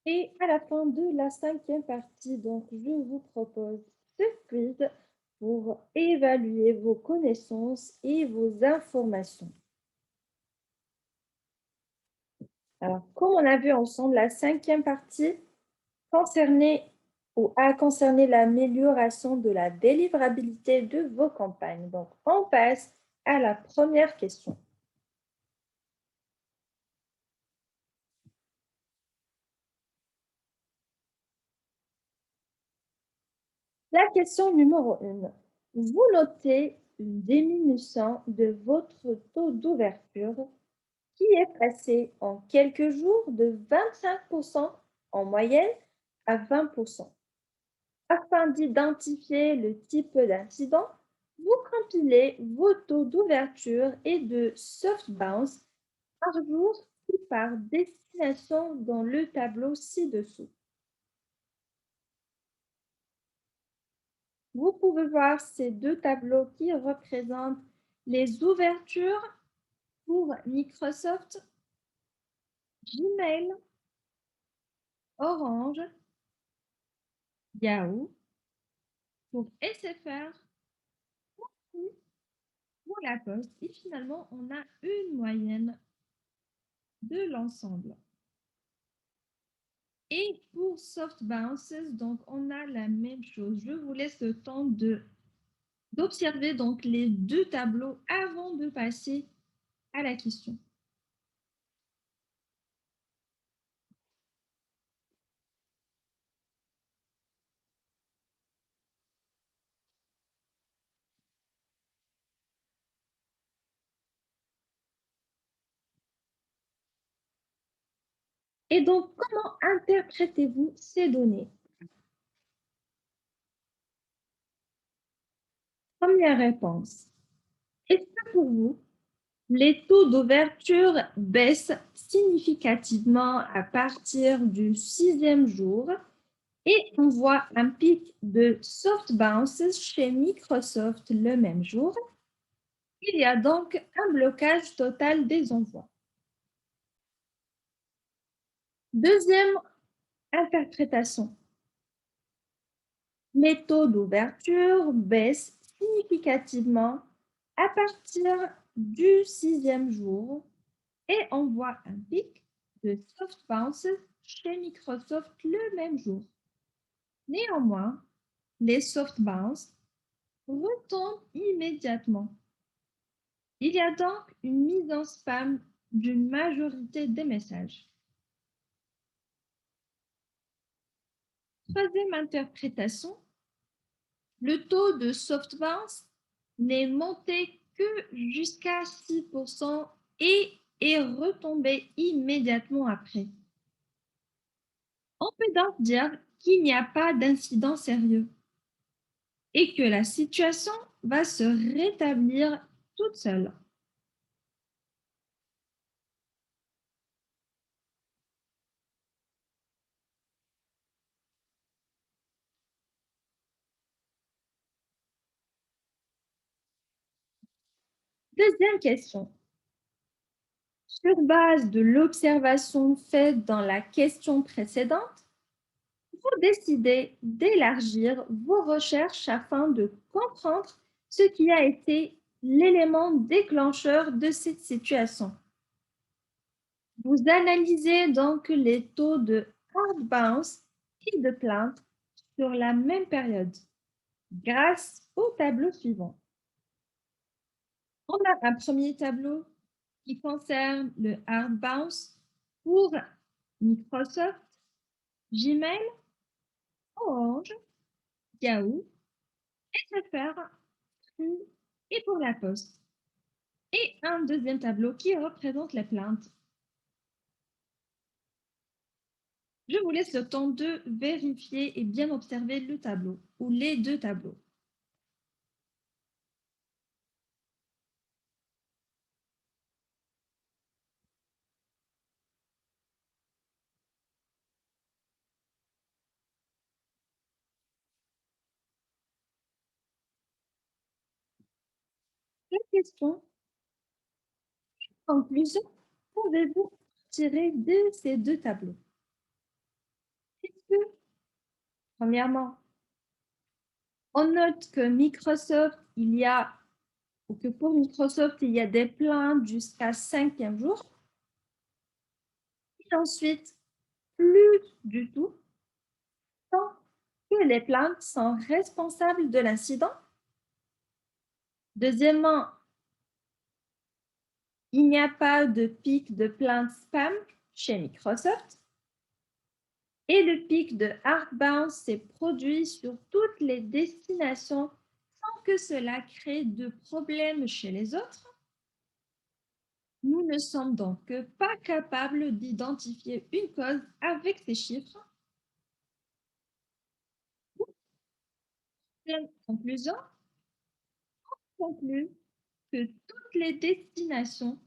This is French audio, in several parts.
Et à la fin de la cinquième partie, donc, je vous propose ce quiz pour évaluer vos connaissances et vos informations. Alors, comme on a vu ensemble, la cinquième partie concernait ou a concerné l'amélioration de la délivrabilité de vos campagnes. Donc, on passe à la première question. La question numéro 1. Vous notez une diminution de votre taux d'ouverture qui est passé en quelques jours de 25% en moyenne à 20%. Afin d'identifier le type d'incident, vous compilez vos taux d'ouverture et de soft bounce par jour et par destination dans le tableau ci-dessous. Vous pouvez voir ces deux tableaux qui représentent les ouvertures pour Microsoft, Gmail, Orange, Yahoo, pour SFR ou pour la Poste. Et finalement, on a une moyenne de l'ensemble. Et pour Soft Bounces, donc on a la même chose. Je vous laisse le temps d'observer donc les deux tableaux avant de passer à la question. Et donc, comment interprétez-vous ces données? Première réponse. Est-ce que pour vous, les taux d'ouverture baissent significativement à partir du sixième jour et on voit un pic de soft bounces chez Microsoft le même jour? Il y a donc un blocage total des envois. Deuxième interprétation. Les taux d'ouverture baissent significativement à partir du sixième jour et on voit un pic de soft bounce chez Microsoft le même jour. Néanmoins, les soft bounce retombent immédiatement. Il y a donc une mise en spam d'une majorité des messages. Troisième interprétation, le taux de soft bounce n'est monté que jusqu'à 6% et est retombé immédiatement après. On peut donc dire qu'il n'y a pas d'incident sérieux et que la situation va se rétablir toute seule. Deuxième question. Sur base de l'observation faite dans la question précédente, vous décidez d'élargir vos recherches afin de comprendre ce qui a été l'élément déclencheur de cette situation. Vous analysez donc les taux de hard bounce et de plainte sur la même période grâce au tableau suivant. On a un premier tableau qui concerne le hard bounce pour Microsoft, Gmail, Orange, Yahoo, SFR, Free et pour la Poste. Et un deuxième tableau qui représente les plaintes. Je vous laisse le temps de vérifier et bien observer le tableau ou les deux tableaux. La question, conclusion, pouvez-vous tirer de ces deux tableaux? Premièrement, on note que Microsoft, il y a, ou que pour Microsoft, il y a des plaintes jusqu'à 5e jour. Et ensuite, plus du tout, tant que les plaintes sont responsables de l'incident. Deuxièmement, il n'y a pas de pic de plaintes spam chez Microsoft. Et le pic de Heartbound s'est produit sur toutes les destinations sans que cela crée de problèmes chez les autres. Nous ne sommes donc pas capables d'identifier une cause avec ces chiffres. En conclusion, on conclut que toutes les destinations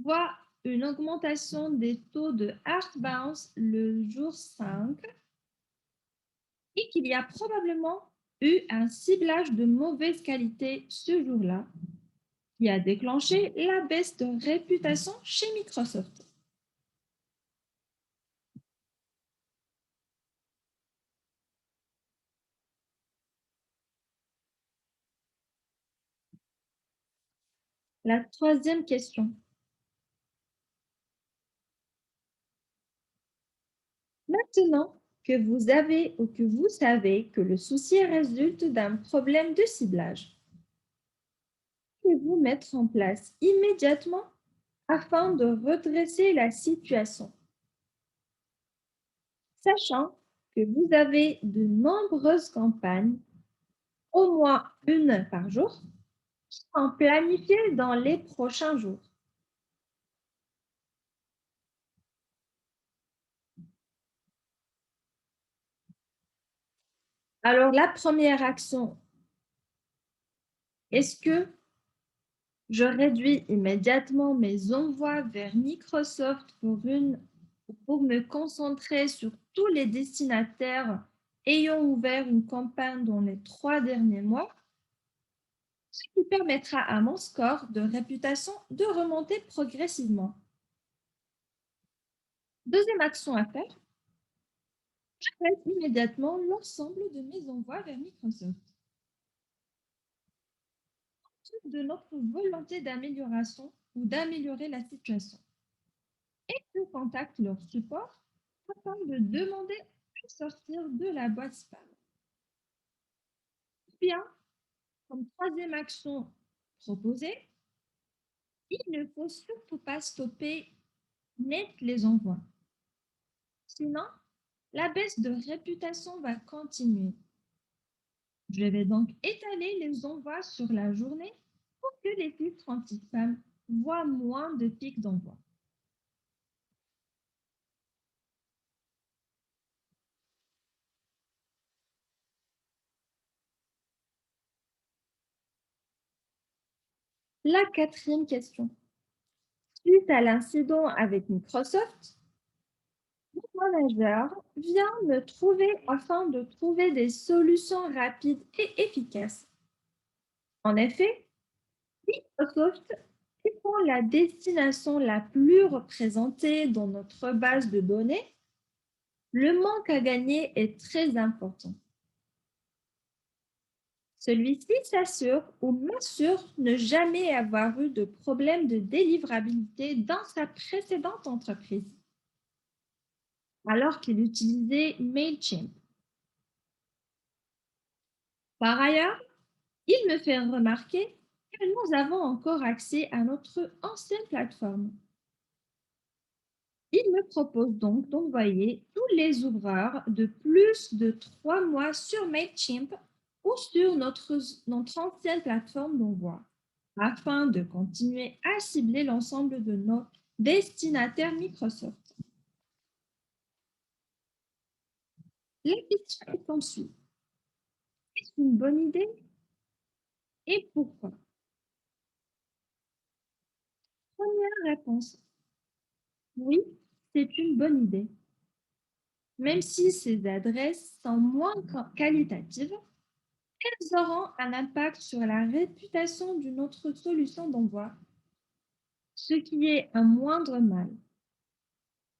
voient une augmentation des taux de Heartbound le jour 5 et qu'il y a probablement eu un ciblage de mauvaise qualité ce jour-là qui a déclenché la baisse de réputation chez Microsoft. La troisième question. Maintenant que vous avez ou que vous savez que le souci résulte d'un problème de ciblage, pouvez-vous mettre en place immédiatement afin de redresser la situation, sachant que vous avez de nombreuses campagnes, au moins une par jour, qui sont planifiées dans les prochains jours. Alors, la première action, est-ce que je réduis immédiatement mes envois vers Microsoft pour me concentrer sur tous les destinataires ayant ouvert une campagne dans les 3 derniers mois, ce qui permettra à mon score de réputation de remonter progressivement. Deuxième action à faire, j'arrête immédiatement l'ensemble de mes envois vers Microsoft. De notre volonté d'amélioration ou d'améliorer la situation. Et je contacte leur support afin de demander à sortir de la boîte spam. Bien, comme troisième action proposée, il ne faut surtout pas stopper net les envois. Sinon, la baisse de réputation va continuer. Je vais donc étaler les envois sur la journée pour que les filtres anti-spam voient moins de pics d'envoi. La quatrième question. Suite à l'incident avec Microsoft, mon manager vient me trouver afin de trouver des solutions rapides et efficaces. En effet, Microsoft étant la destination la plus représentée dans notre base de données, le manque à gagner est très important. Celui-ci s'assure ou m'assure ne jamais avoir eu de problème de délivrabilité dans sa précédente entreprise, alors qu'il utilisait MailChimp. Par ailleurs, il me fait remarquer que nous avons encore accès à notre ancienne plateforme. Il me propose donc d'envoyer tous les ouvreurs de plus de 3 mois sur MailChimp ou sur notre ancienne plateforme d'envoi, afin de continuer à cibler l'ensemble de nos destinataires Microsoft. La question est ensuite, est-ce une bonne idée et pourquoi? Première réponse, oui, c'est une bonne idée. Même si ces adresses sont moins qualitatives, elles auront un impact sur la réputation d'une autre solution d'envoi, ce qui est un moindre mal.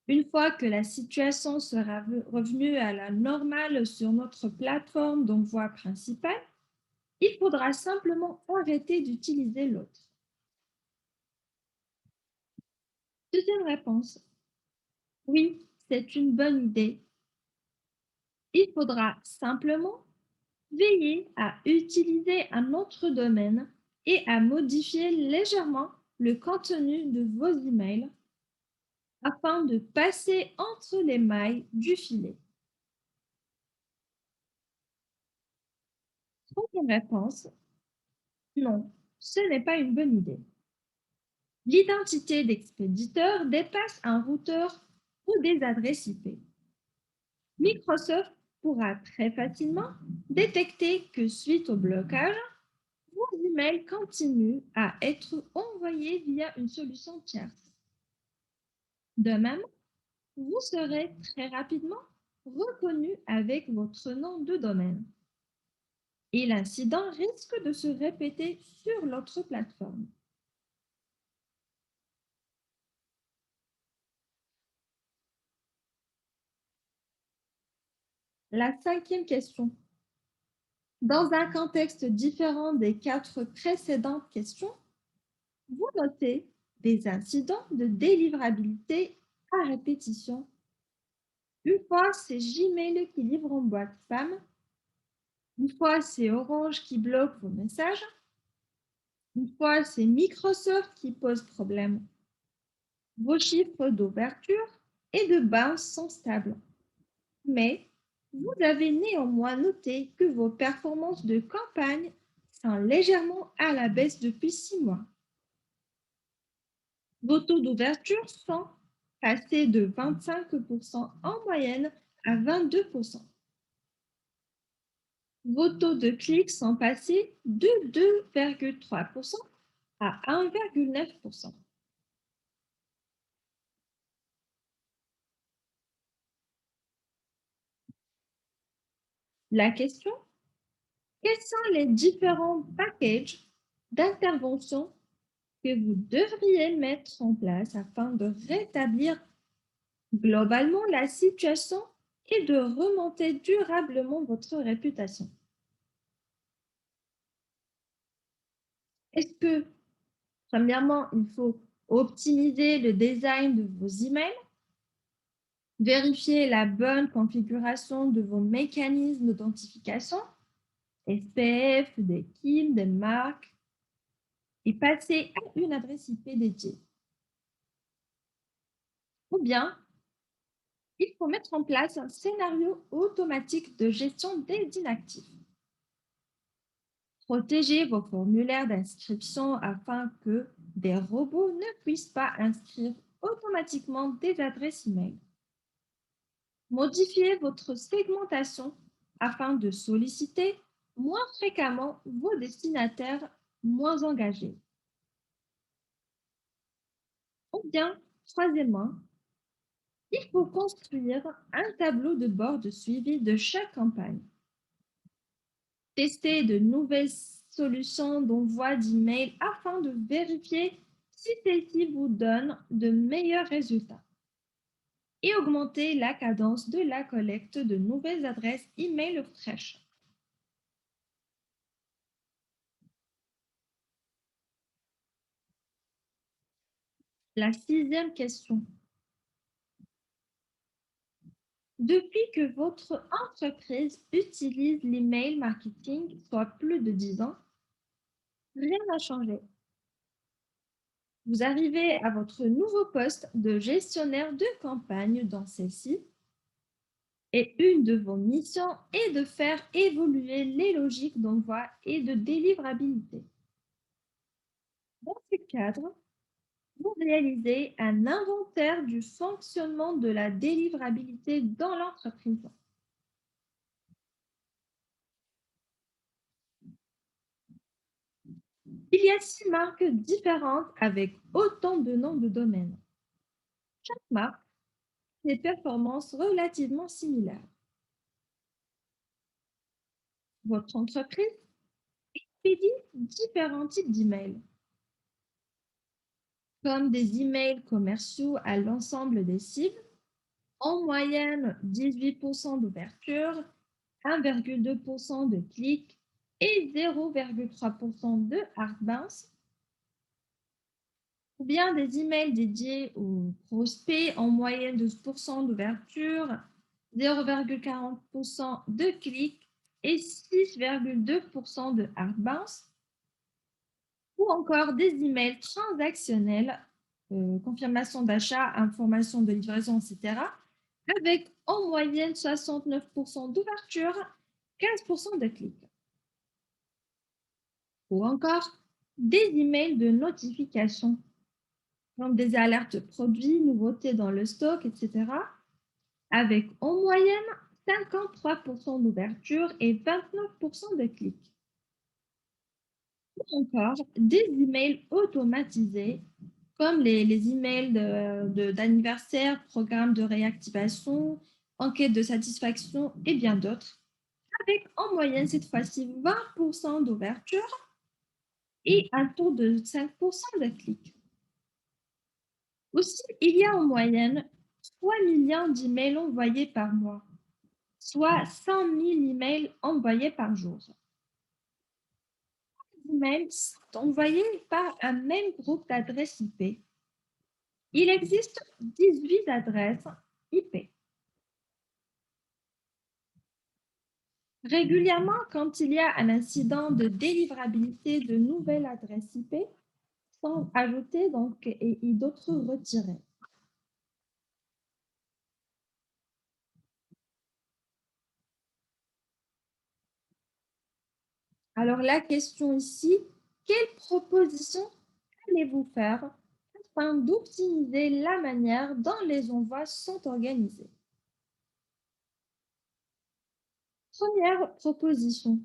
Une fois que la situation sera revenue à la normale sur notre plateforme d'envoi principale, il faudra simplement arrêter d'utiliser l'autre. Deuxième réponse. Oui, c'est une bonne idée. Il faudra simplement veiller à utiliser un autre domaine et à modifier légèrement le contenu de vos emails afin de passer entre les mailles du filet. Troisième réponse, non, ce n'est pas une bonne idée. L'identité d'expéditeur dépasse un routeur ou des adresses IP. Microsoft pourra très facilement détecter que suite au blocage, vos emails continuent à être envoyés via une solution tierce. De même, vous serez très rapidement reconnu avec votre nom de domaine et l'incident risque de se répéter sur l'autre plateforme. La cinquième question. Dans un contexte différent des quatre précédentes questions, vous notez des incidents de délivrabilité à répétition. Une fois, c'est Gmail qui livre en boîte spam. Une fois, c'est Orange qui bloque vos messages. Une fois, c'est Microsoft qui pose problème. Vos chiffres d'ouverture et de base sont stables. Mais vous avez néanmoins noté que vos performances de campagne sont légèrement à la baisse depuis 6 mois. Vos taux d'ouverture sont passés de 25% en moyenne à 22%. Vos taux de clics sont passés de 2,3% à 1,9%. La question, quels sont les différents packages d'intervention que vous devriez mettre en place afin de rétablir globalement la situation et de remonter durablement votre réputation? Est-ce que, premièrement, il faut optimiser le design de vos emails, vérifier la bonne configuration de vos mécanismes d'authentification, SPF, des KIM, des marques, et passer à une adresse IP dédiée? Ou bien, il faut mettre en place un scénario automatique de gestion des inactifs. Protégez vos formulaires d'inscription afin que des robots ne puissent pas inscrire automatiquement des adresses e-mail. Modifiez votre segmentation afin de solliciter moins fréquemment vos destinataires moins engagés. Ou bien, troisièmement, il faut construire un tableau de bord de suivi de chaque campagne. Tester de nouvelles solutions d'envoi d'email afin de vérifier si celles-ci vous donnent de meilleurs résultats et augmenter la cadence de la collecte de nouvelles adresses email fraîches. La sixième question. Depuis que votre entreprise utilise l'email marketing, soit plus de 10 ans, rien n'a changé. Vous arrivez à votre nouveau poste de gestionnaire de campagne dans celle-ci et une de vos missions est de faire évoluer les logiques d'envoi et de délivrabilité. Dans ce cadre, vous réalisez un inventaire du fonctionnement de la délivrabilité dans l'entreprise. Il y a 6 marques différentes avec autant de noms de domaine. Chaque marque a des performances relativement similaires. Votre entreprise expédie différents types d'emails, comme des emails commerciaux à l'ensemble des cibles En moyenne, 18% d'ouverture, 1,2% de clics et 0,3% de heartbounce, ou bien des emails dédiés aux prospects en moyenne 12% d'ouverture, 0,40% de clics et 6,2% de heartbounce, ou encore des emails transactionnels, confirmation d'achat, information de livraison, etc., avec en moyenne 69% d'ouverture, 15% de clics. Ou encore des emails de notification, comme des alertes produits, nouveautés dans le stock, etc., avec en moyenne 53% d'ouverture et 29% de clics. Ou encore des emails automatisés, comme les emails d'anniversaire, programme de réactivation, enquête de satisfaction et bien d'autres, avec en moyenne cette fois-ci 20% d'ouverture et un taux de 5% de clics. Aussi, il y a en moyenne 3 millions d'emails envoyés par mois, soit 100 000 emails envoyés par jour. Les emails sont envoyés par un même groupe d'adresses IP. Il existe 18 adresses IP. Régulièrement, quand il y a un incident de délivrabilité de nouvelles adresses IP, sont ajoutées et d'autres retirées. Alors la question ici, quelle proposition allez-vous faire afin d'optimiser la manière dont les envois sont organisés? Première proposition,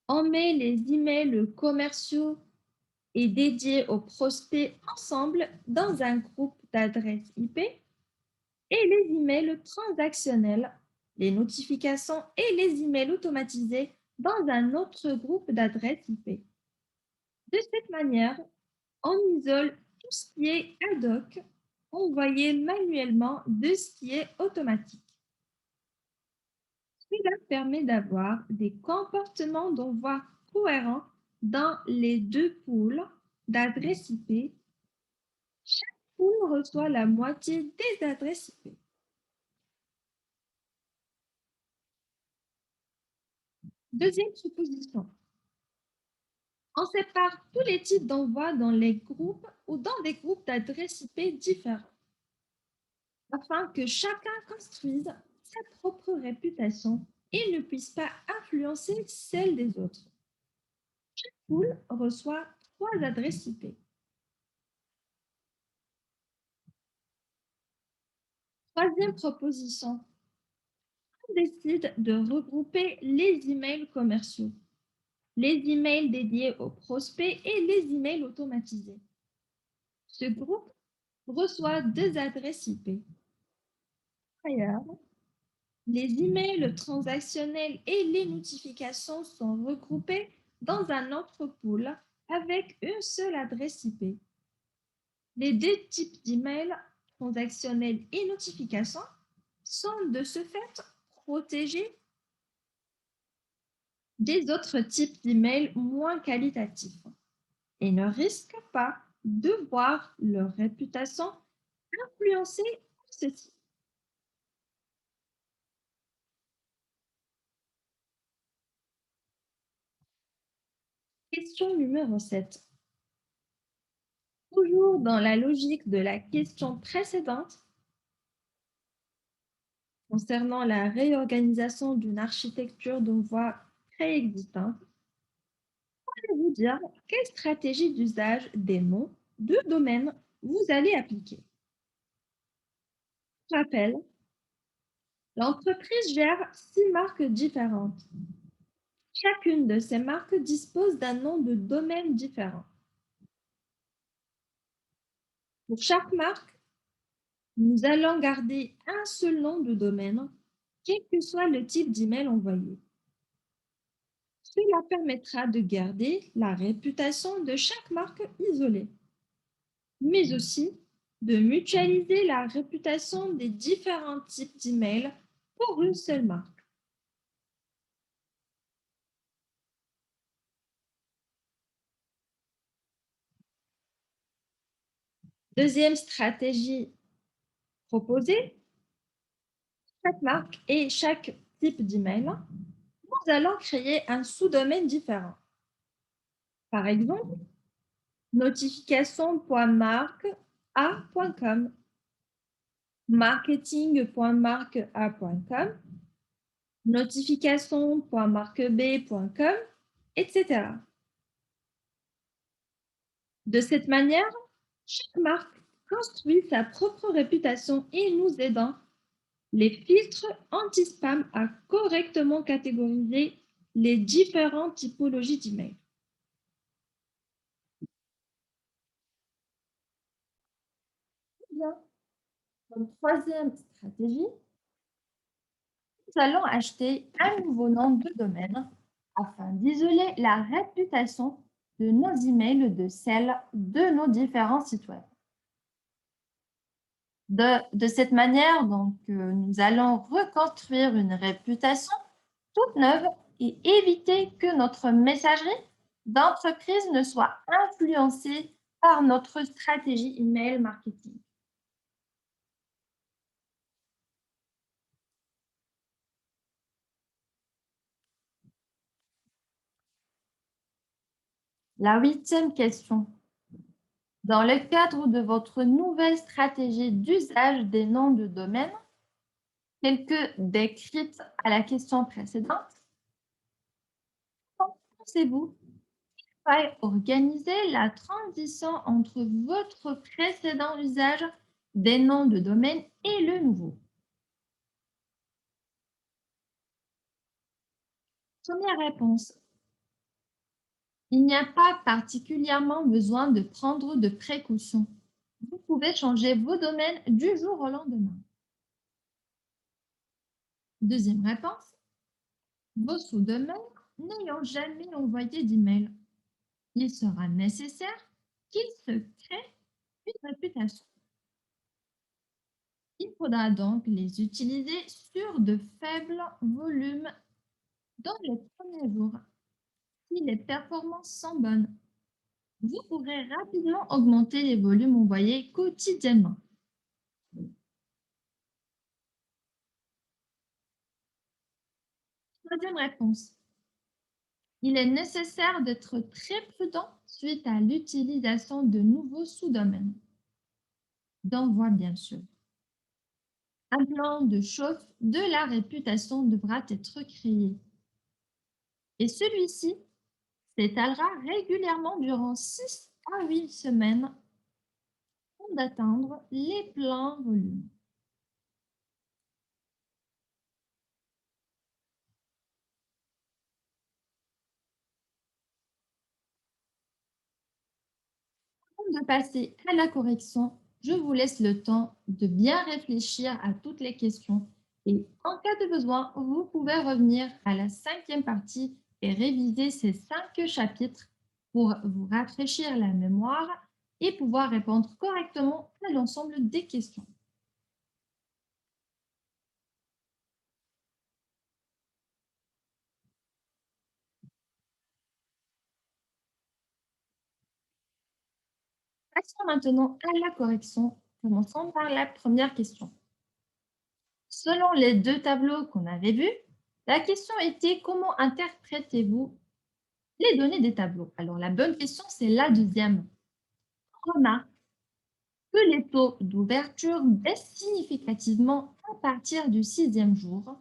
on met les emails commerciaux et dédiés aux prospects ensemble dans un groupe d'adresses IP et les emails transactionnels, les notifications et les emails automatisés dans un autre groupe d'adresses IP. De cette manière, on isole tout ce qui est ad hoc, envoyé manuellement de ce qui est automatique. Cela permet d'avoir des comportements d'envoi cohérents dans les deux pools d'adresses IP. Chaque pool reçoit la moitié des adresses IP. Deuxième supposition, on sépare tous les types d'envois dans les groupes ou dans des groupes d'adresses IP différents, afin que chacun construise sa propre réputation et ne puisse pas influencer celle des autres. Chaque pool reçoit 3 adresses IP. Troisième proposition, on décide de regrouper les emails commerciaux, les emails dédiés aux prospects et les emails automatisés. Ce groupe reçoit 2 adresses IP. Ailleurs, les emails transactionnels et les notifications sont regroupés dans un autre pool avec une seule adresse IP. Les deux types d'emails, transactionnels et notifications, sont de ce fait protégés des autres types d'emails moins qualitatifs et ne risquent pas de voir leur réputation influencée par ceci. Question numéro 7. Toujours dans la logique de la question précédente, concernant la réorganisation d'une architecture d'envoi préexistante, je vais vous dire quelle stratégie d'usage des noms de domaine vous allez appliquer. Je rappelle, l'entreprise gère 6 marques différentes. Chacune de ces marques dispose d'un nom de domaine différent. Pour chaque marque, nous allons garder un seul nom de domaine, quel que soit le type d'email envoyé. Cela permettra de garder la réputation de chaque marque isolée, mais aussi de mutualiser la réputation des différents types d'emails pour une seule marque. Deuxième stratégie proposée, chaque marque et chaque type d'email, nous allons créer un sous-domaine différent. Par exemple, notification.marquea.com, marketing.marquea.com, notification.marqueb.com, etc. De cette manière, chaque marque construit sa propre réputation et nous aidant les filtres anti-spam à correctement catégoriser les différentes typologies d'emails. Bien. Comme troisième stratégie, nous allons acheter un nouveau nom de domaine afin d'isoler la réputation de nos emails de celle de nos différents sites web. De cette manière, nous allons reconstruire une réputation toute neuve et éviter que notre messagerie d'entreprise ne soit influencée par notre stratégie email marketing. La huitième question. Dans le cadre de votre nouvelle stratégie d'usage des noms de domaine, telle que décrite à la question précédente, comment pensez-vous faille organiser la transition entre votre précédent usage des noms de domaine et le nouveau? Première réponse. Il n'y a pas particulièrement besoin de prendre de précautions. Vous pouvez changer vos domaines du jour au lendemain. Deuxième réponse. Vos sous-domaines n'ayant jamais envoyé d'email, il sera nécessaire qu'ils se créent une réputation. Il faudra donc les utiliser sur de faibles volumes dans les premiers jours. Si les performances sont bonnes, vous pourrez rapidement augmenter les volumes envoyés quotidiennement. Troisième réponse. Il est nécessaire d'être très prudent suite à l'utilisation de nouveaux sous-domaines. D'envoi, bien sûr. Un plan de chauffe de la réputation devra être créé. Et celui-ci s'étalera régulièrement durant 6 à 8 semaines afin d'atteindre les pleins volumes. Avant de passer à la correction, je vous laisse le temps de bien réfléchir à toutes les questions et en cas de besoin, vous pouvez revenir à la cinquième partie et réviser ces 5 chapitres pour vous rafraîchir la mémoire et pouvoir répondre correctement à l'ensemble des questions. Passons maintenant à la correction. Commençons par la première question. Selon les deux tableaux qu'on avait vus, la question était comment interprétez-vous les données des tableaux? Alors la bonne question, c'est la deuxième. On remarque que les taux d'ouverture baissent significativement à partir du sixième jour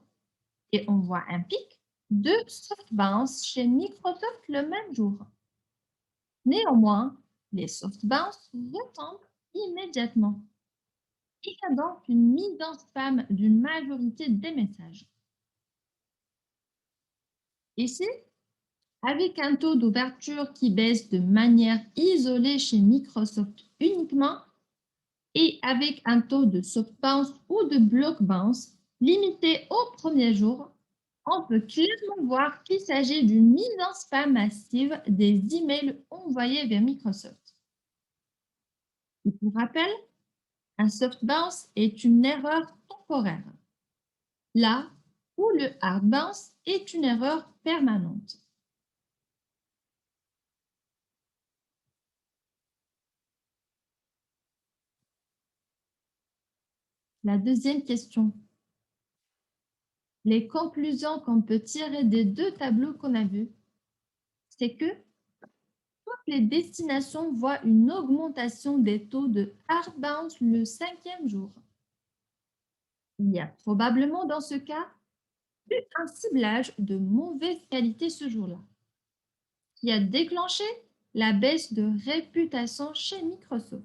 et on voit un pic de soft bounce chez Microsoft le même jour. Néanmoins, les soft bounce retombent immédiatement. Il y a donc une mise en spam d'une majorité des messages. Ici, avec un taux d'ouverture qui baisse de manière isolée chez Microsoft uniquement et avec un taux de soft bounce ou de block bounce limité au premier jour, on peut clairement voir qu'il s'agit d'une mise en spam massive des emails envoyés vers Microsoft. Et pour rappel, Un soft bounce est une erreur temporaire, là où le hard bounce est une erreur permanente. La deuxième question. Les conclusions qu'on peut tirer des deux tableaux qu'on a vus, c'est que toutes les destinations voient une augmentation des taux de hard bounce le cinquième jour. Il y a probablement dans ce cas eu un ciblage de mauvaise qualité ce jour-là, qui a déclenché la baisse de réputation chez Microsoft.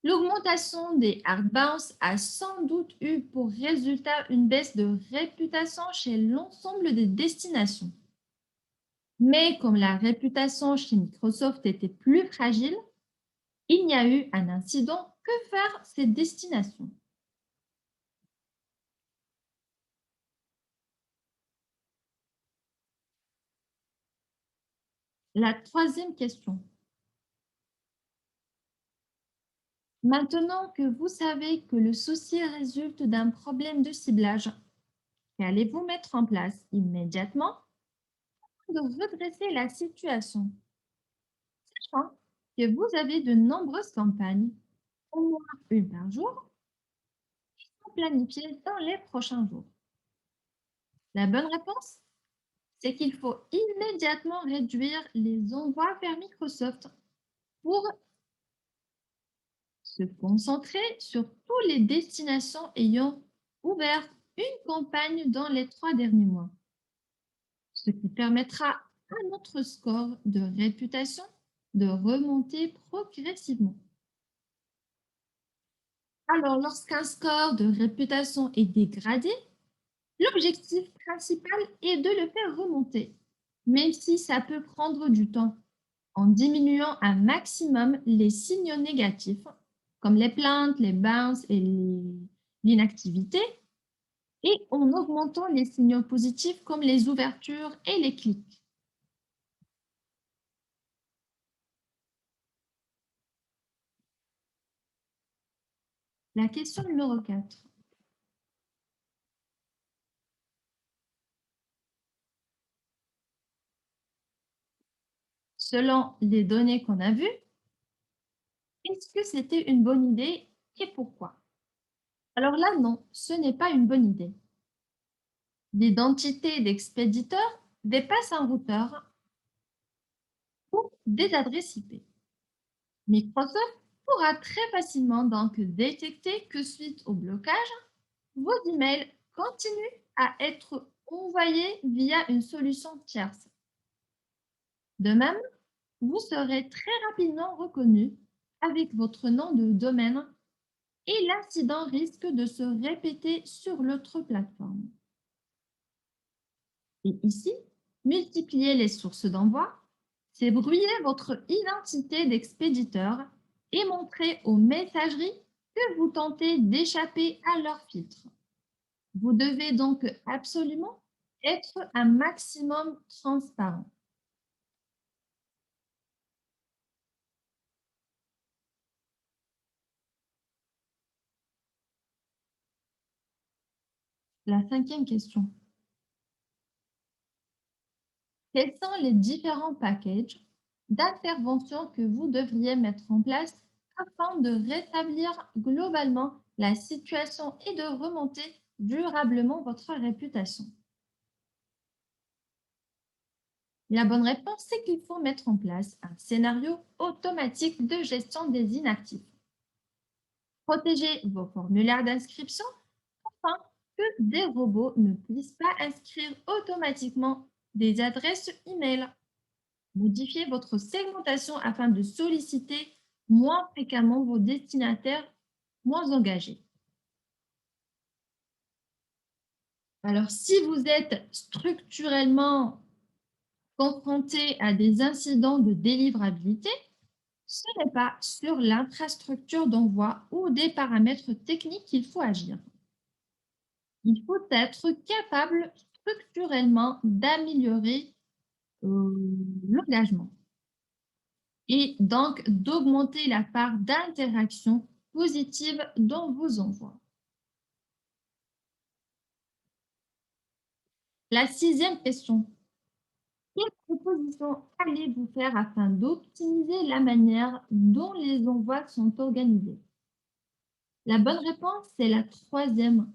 L'augmentation des hard bounce a sans doute eu pour résultat une baisse de réputation chez l'ensemble des destinations. Mais comme la réputation chez Microsoft était plus fragile, il n'y a eu un incident que faire ces destinations. La troisième question. Maintenant que vous savez que le souci résulte d'un problème de ciblage, qu'allez-vous mettre en place immédiatement pour redresser la situation, sachant que vous avez de nombreuses campagnes, au moins une par jour, planifiées dans les prochains jours? La bonne réponse, c'est qu'il faut immédiatement réduire les envois vers Microsoft pour se concentrer sur toutes les destinations ayant ouvert une campagne dans les 3 derniers mois, ce qui permettra à notre score de réputation de remonter progressivement. Alors, lorsqu'un score de réputation est dégradé, l'objectif principal est de le faire remonter, même si ça peut prendre du temps, en diminuant un maximum les signaux négatifs, comme les plaintes, les bounces et l'inactivité, et en augmentant les signaux positifs comme les ouvertures et les clics. La question numéro 4. Selon les données qu'on a vues, est-ce que c'était une bonne idée et pourquoi? Alors là, non, ce n'est pas une bonne idée. L'identité d'expéditeur dépasse un routeur ou des adresses IP. Microsoft pourra très facilement donc détecter que suite au blocage, vos emails continuent à être envoyés via une solution tierce. De même, vous serez très rapidement reconnu avec votre nom de domaine et l'incident risque de se répéter sur l'autre plateforme. Et ici, multiplier les sources d'envoi, c'est brouiller votre identité d'expéditeur et montrer aux messageries que vous tentez d'échapper à leur filtre. Vous devez donc absolument être un maximum transparent. La cinquième question. Quels sont les différents packages d'intervention que vous devriez mettre en place afin de rétablir globalement la situation et de remonter durablement votre réputation? La bonne réponse, c'est qu'il faut mettre en place un scénario automatique de gestion des inactifs. Protégez vos formulaires d'inscription afin que des robots ne puissent pas inscrire automatiquement des adresses e-mail. Modifiez votre segmentation afin de solliciter moins fréquemment vos destinataires moins engagés. Alors, si vous êtes structurellement confronté à des incidents de délivrabilité, ce n'est pas sur l'infrastructure d'envoi ou des paramètres techniques qu'il faut agir. Il faut être capable structurellement d'améliorer l'engagement. et donc d'augmenter la part d'interaction positive dans vos envois. La sixième question, quelle proposition allez-vous faire afin d'optimiser la manière dont les envois sont organisés? La bonne réponse, c'est la troisième.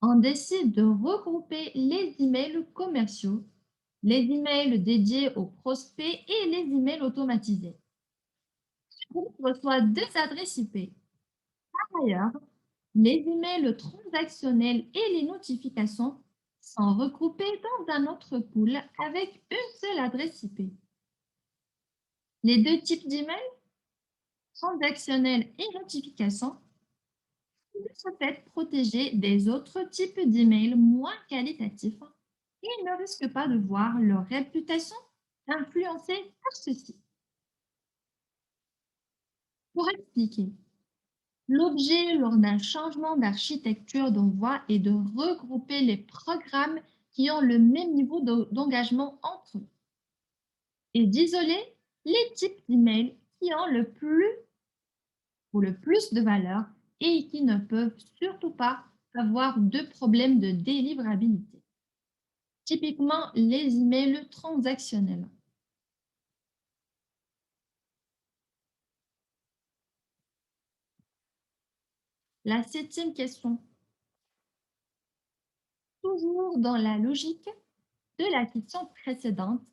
On décide de regrouper les emails commerciaux, les emails dédiés aux prospects et les emails automatisés. Le groupe reçoit deux adresses IP. Par ailleurs, les emails transactionnels et les notifications sont regroupés dans un autre pool avec une seule adresse IP. Les deux types d'emails, transactionnels et notifications, sont de ce fait protégés des autres types d'emails moins qualitatifs et ne risquent pas de voir leur réputation influencée par ceci. Pour expliquer, l'objet lors d'un changement d'architecture d'envoi est de regrouper les programmes qui ont le même niveau d'engagement entre eux et d'isoler les types d'emails qui ont le plus ou le plus de valeur et qui ne peuvent surtout pas avoir de problème de délivrabilité. Typiquement, les emails transactionnels. La septième question, toujours dans la logique de la question précédente,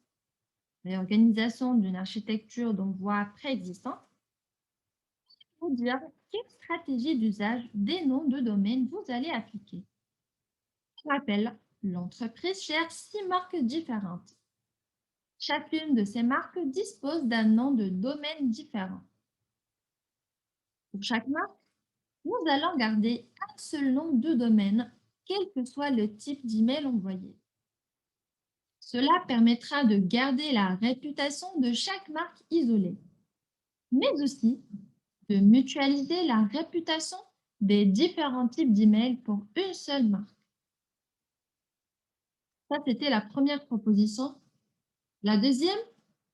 réorganisation d'une architecture d'envoi préexistante, vous dire quelle stratégie d'usage des noms de domaine vous allez appliquer. Je rappelle, l'entreprise gère 6 marques différentes. Chacune de ces marques dispose d'un nom de domaine différent. Pour chaque marque, nous allons garder un seul nom de domaine, quel que soit le type d'email envoyé. Cela permettra de garder la réputation de chaque marque isolée, mais aussi de mutualiser la réputation des différents types d'emails pour une seule marque. Ça, c'était la première proposition. La deuxième,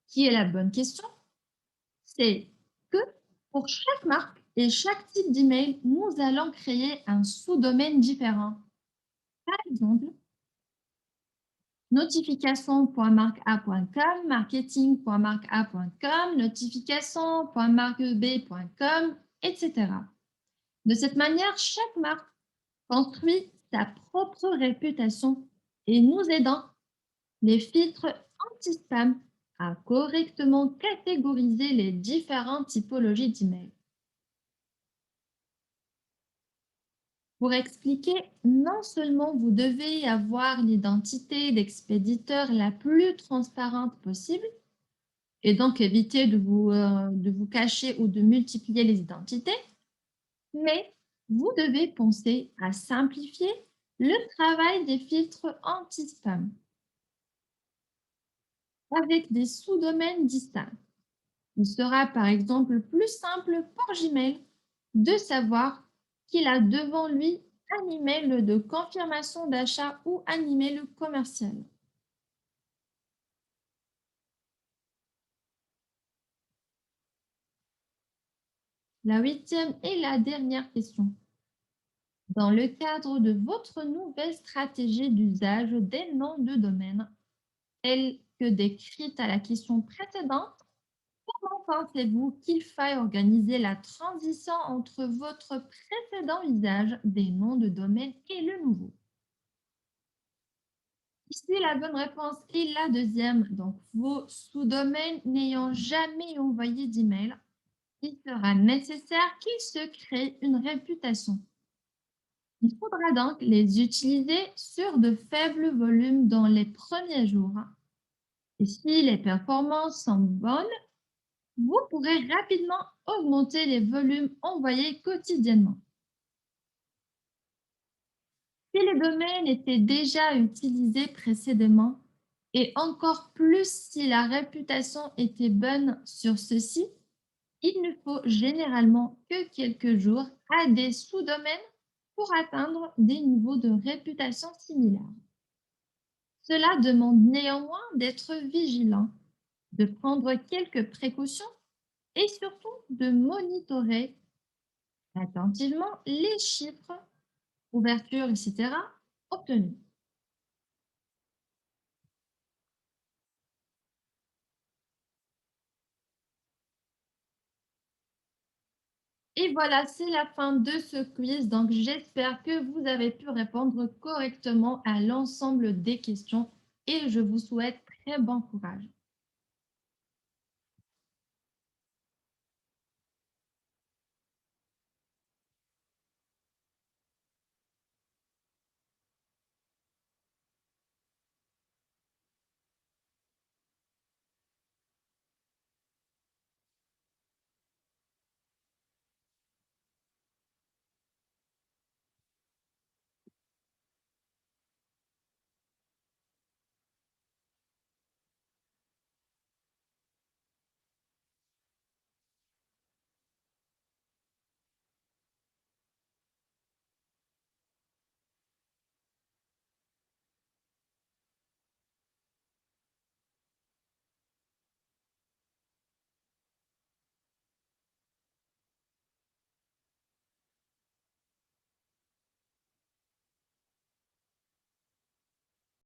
qui est la bonne question, c'est que pour chaque marque et chaque type d'email, nous allons créer un sous-domaine différent. Par exemple, notification.marquea.com, marketing.marquea.com, notification.marqueb.com, etc. De cette manière, chaque marque construit sa propre réputation et nous aidant les filtres anti-spam à correctement catégoriser les différentes typologies d'emails. Pour expliquer, non seulement vous devez avoir l'identité d'expéditeur la plus transparente possible, et donc éviter de vous cacher ou de multiplier les identités, mais vous devez penser à simplifier le travail des filtres anti-spam avec des sous-domaines distincts. Il sera par exemple plus simple pour Gmail de savoir qu'il a devant lui un email de confirmation d'achat ou un email commercial. La huitième et la dernière question. Dans le cadre de votre nouvelle stratégie d'usage des noms de domaine, telle que décrite à la question précédente, comment pensez-vous qu'il faille organiser la transition entre votre précédent usage des noms de domaine et le nouveau? Ici, la bonne réponse est la deuxième. Donc, vos sous-domaines n'ayant jamais envoyé d'email, il sera nécessaire qu'ils se créent une réputation. Il faudra donc les utiliser sur de faibles volumes dans les premiers jours. Et si les performances sont bonnes, vous pourrez rapidement augmenter les volumes envoyés quotidiennement. Si les domaines étaient déjà utilisés précédemment, et encore plus si la réputation était bonne sur ceux-ci, il ne faut généralement que quelques jours à des sous-domaines pour atteindre des niveaux de réputation similaires. Cela demande néanmoins d'être vigilant, de prendre quelques précautions et surtout de monitorer attentivement les chiffres, ouverture, etc. obtenus. Et voilà, c'est la fin de ce quiz. Donc, j'espère que vous avez pu répondre correctement à l'ensemble des questions et je vous souhaite très bon courage.